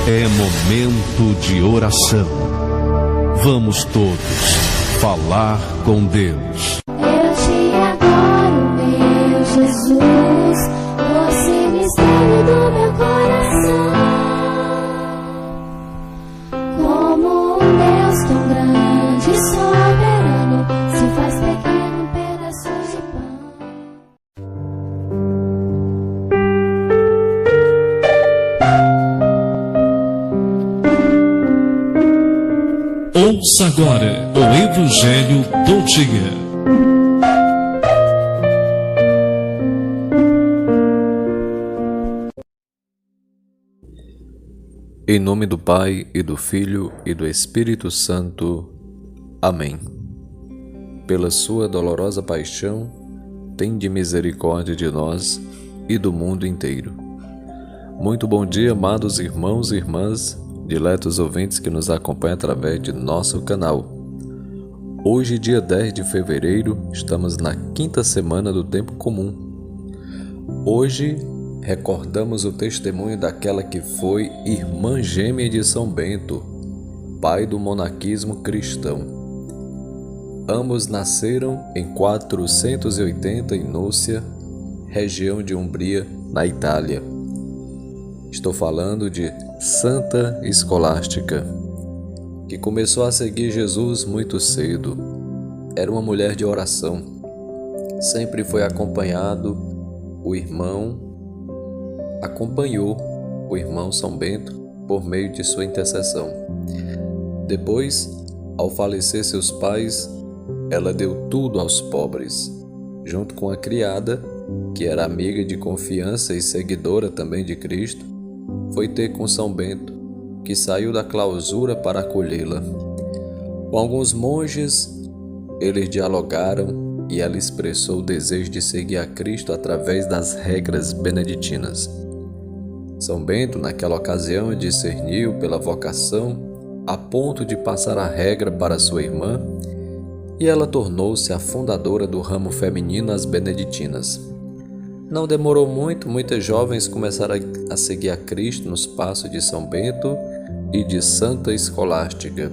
É momento de oração. Vamos todos falar com Deus. Eu te adoro, meu Jesus, doce mistério do meu coração. Como um Deus tão grande e soberano se faz pequeno em pedaços de pão. Ouça agora o Evangelho do Dia. Em nome do Pai, e do Filho, e do Espírito Santo. Amém. Pela sua dolorosa paixão, tende misericórdia de nós e do mundo inteiro. Muito bom dia, amados irmãos e irmãs, diletos ouvintes que nos acompanham através de nosso canal. Hoje, dia 10 de fevereiro, estamos na quinta semana do tempo comum. Hoje, recordamos o testemunho daquela que foi irmã gêmea de São Bento, pai do monaquismo cristão. Ambos nasceram em 480 em Núcia, região de Umbria, na Itália. Estou falando de Santa Escolástica, que começou a seguir Jesus muito cedo. Era uma mulher de oração. Sempre foi acompanhou o irmão São Bento por meio de sua intercessão. Depois, ao falecer seus pais, ela deu tudo aos pobres, junto com a criada, que era amiga de confiança e seguidora também de Cristo. Foi ter com São Bento, que saiu da clausura para acolhê-la. Com alguns monges, eles dialogaram e ela expressou o desejo de seguir a Cristo através das regras beneditinas. São Bento, naquela ocasião, discerniu pela vocação a ponto de passar a regra para sua irmã, e ela tornou-se a fundadora do ramo feminino às beneditinas. Não demorou muito, muitas jovens começaram a seguir a Cristo nos passos de São Bento e de Santa Escolástica.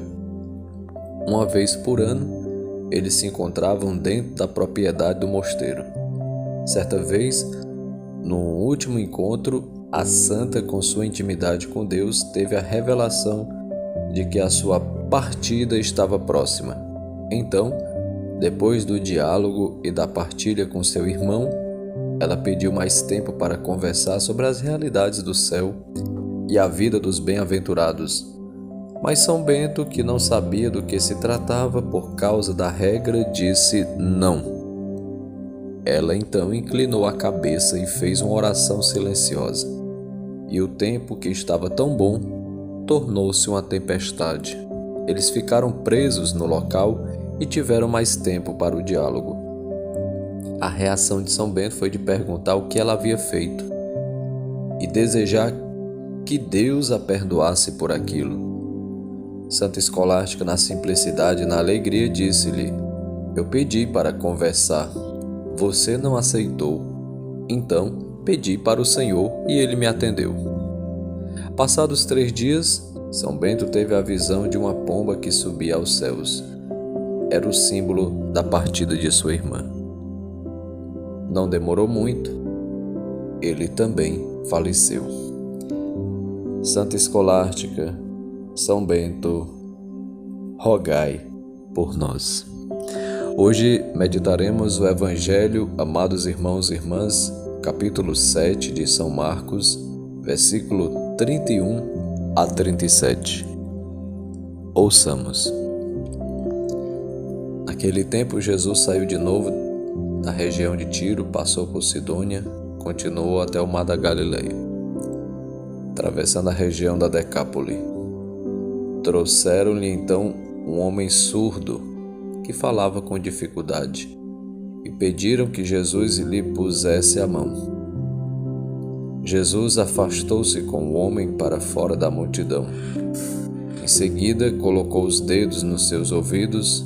Uma vez por ano, eles se encontravam dentro da propriedade do mosteiro. Certa vez, no último encontro, a santa, com sua intimidade com Deus, teve a revelação de que a sua partida estava próxima. Então, depois do diálogo e da partilha com seu irmão, ela pediu mais tempo para conversar sobre as realidades do céu e a vida dos bem-aventurados. Mas São Bento, que não sabia do que se tratava por causa da regra, disse não. Ela então inclinou a cabeça e fez uma oração silenciosa. E o tempo, que estava tão bom, tornou-se uma tempestade. Eles ficaram presos no local e tiveram mais tempo para o diálogo. A reação de São Bento foi de perguntar o que ela havia feito e desejar que Deus a perdoasse por aquilo. Santa Escolástica, na simplicidade e na alegria, disse-lhe: eu pedi para conversar, você não aceitou. Então pedi para o Senhor e ele me atendeu. Passados 3 dias, São Bento teve a visão de uma pomba que subia aos céus. Era o símbolo da partida de sua irmã. Não demorou muito, ele também faleceu. Santa Escolástica, São Bento, rogai por nós. Hoje meditaremos o Evangelho, amados irmãos e irmãs, capítulo 7 de São Marcos, versículo 31 a 37. Ouçamos. Naquele tempo, Jesus saiu de novo da região de Tiro, passou por Sidônia, continuou até o mar da Galileia, atravessando a região da Decápole. Trouxeram-lhe então um homem surdo que falava com dificuldade e pediram que Jesus lhe pusesse a mão. Jesus afastou-se com o homem para fora da multidão. Em seguida, colocou os dedos nos seus ouvidos,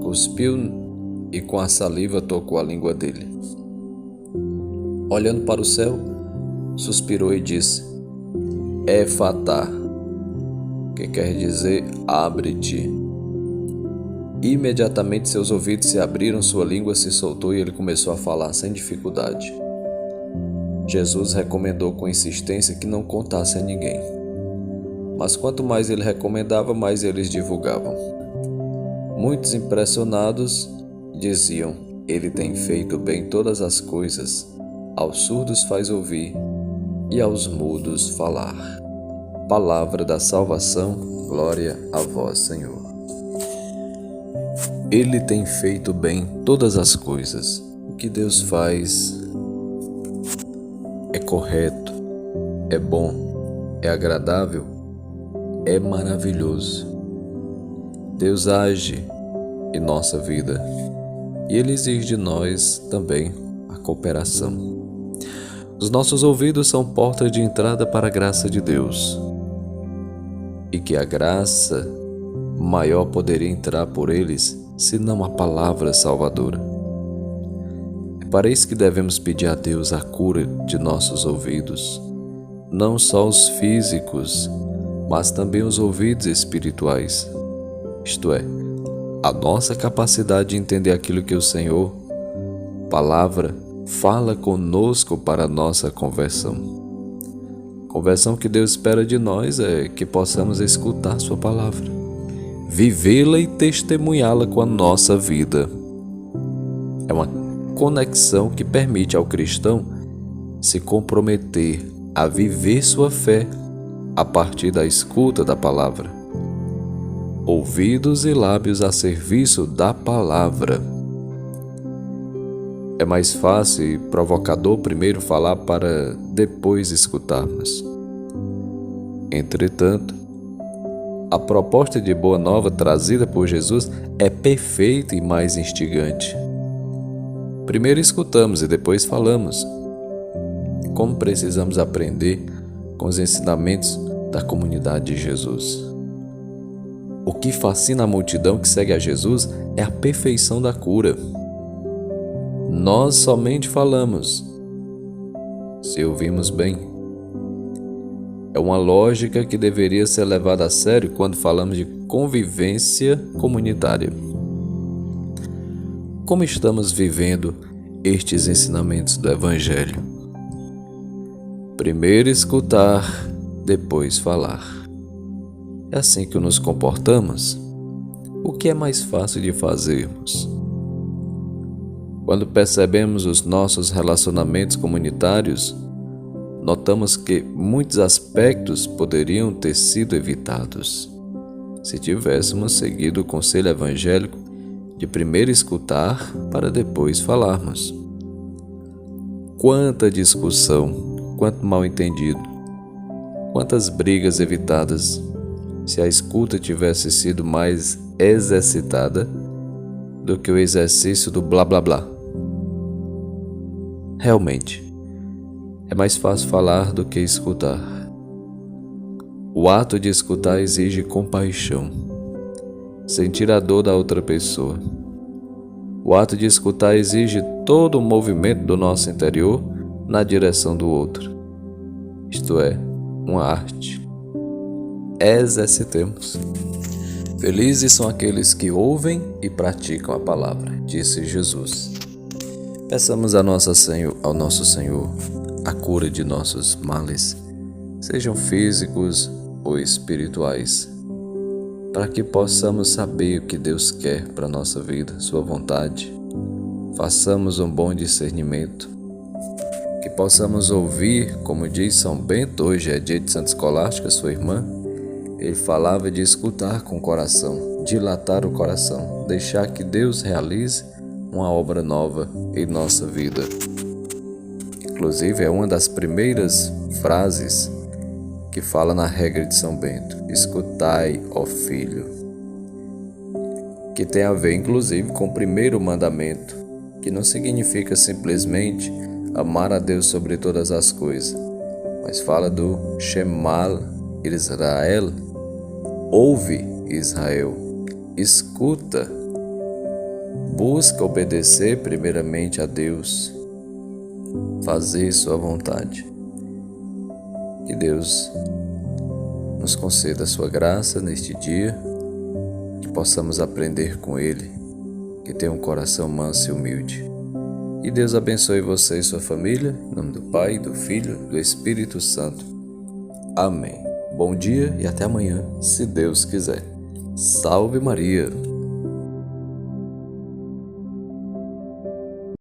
cuspiu e com a saliva tocou a língua dele. Olhando para o céu, suspirou e disse: Éfatá, que quer dizer abre-te. Imediatamente seus ouvidos se abriram, sua língua se soltou e ele começou a falar sem dificuldade. Jesus recomendou com insistência que não contasse a ninguém. Mas quanto mais ele recomendava, mais eles divulgavam. Muitos impressionados diziam: ele tem feito bem todas as coisas, aos surdos faz ouvir e aos mudos falar. Palavra da salvação, glória a vós, Senhor. Ele tem feito bem todas as coisas. O que Deus faz é correto, é bom, é agradável, é maravilhoso. Deus age em nossa vida e Ele exige de nós também a cooperação. Os nossos ouvidos são portas de entrada para a graça de Deus, e que a graça maior poderia entrar por eles senão a palavra salvadora. É para isso que devemos pedir a Deus a cura de nossos ouvidos, não só os físicos, mas também os ouvidos espirituais, isto é, a nossa capacidade de entender aquilo que o Senhor, palavra, fala conosco para a nossa conversão. Conversão que Deus espera de nós é que possamos escutar Sua palavra, vivê-la e testemunhá-la com a nossa vida. É uma conexão que permite ao cristão se comprometer a viver sua fé a partir da escuta da palavra. Ouvidos e lábios a serviço da palavra. É mais fácil e provocador primeiro falar para depois escutarmos. Entretanto, a proposta de boa nova trazida por Jesus é perfeita e mais instigante. Primeiro escutamos e depois falamos. Como precisamos aprender com os ensinamentos da comunidade de Jesus. O que fascina a multidão que segue a Jesus é a perfeição da cura. Nós somente falamos, se ouvimos bem. É uma lógica que deveria ser levada a sério quando falamos de convivência comunitária. Como estamos vivendo estes ensinamentos do Evangelho? Primeiro escutar, depois falar. É assim que nos comportamos? O que é mais fácil de fazermos? Quando percebemos os nossos relacionamentos comunitários, notamos que muitos aspectos poderiam ter sido evitados se tivéssemos seguido o conselho evangélico de primeiro escutar para depois falarmos. Quanta discussão, quanto mal-entendido, quantas brigas evitadas se a escuta tivesse sido mais exercitada do que o exercício do blá blá blá. Realmente, é mais fácil falar do que escutar. O ato de escutar exige compaixão, sentir a dor da outra pessoa. O ato de escutar exige todo o movimento do nosso interior na direção do outro. Isto é, uma arte. Exercitemos. Felizes são aqueles que ouvem e praticam a palavra, disse Jesus. Peçamos ao nosso Senhor a cura de nossos males, sejam físicos ou espirituais, para que possamos saber o que Deus quer para a nossa vida, Sua vontade. Façamos um bom discernimento, que possamos ouvir, como diz São Bento, hoje é dia de Santa Escolástica, sua irmã. Ele falava de escutar com o coração, dilatar o coração, deixar que Deus realize uma obra nova em nossa vida. Inclusive, é uma das primeiras frases que fala na regra de São Bento: escutai, ó filho. Que tem a ver, inclusive, com o primeiro mandamento, que não significa simplesmente amar a Deus sobre todas as coisas, mas fala do Shema Israel. Ouve, Israel, escuta, busca obedecer primeiramente a Deus, fazer sua vontade. Que Deus nos conceda a sua graça neste dia, que possamos aprender com Ele, que tem um coração manso e humilde. E Deus abençoe você e sua família, em nome do Pai, do Filho e do Espírito Santo. Amém. Bom dia e até amanhã, se Deus quiser. Salve Maria!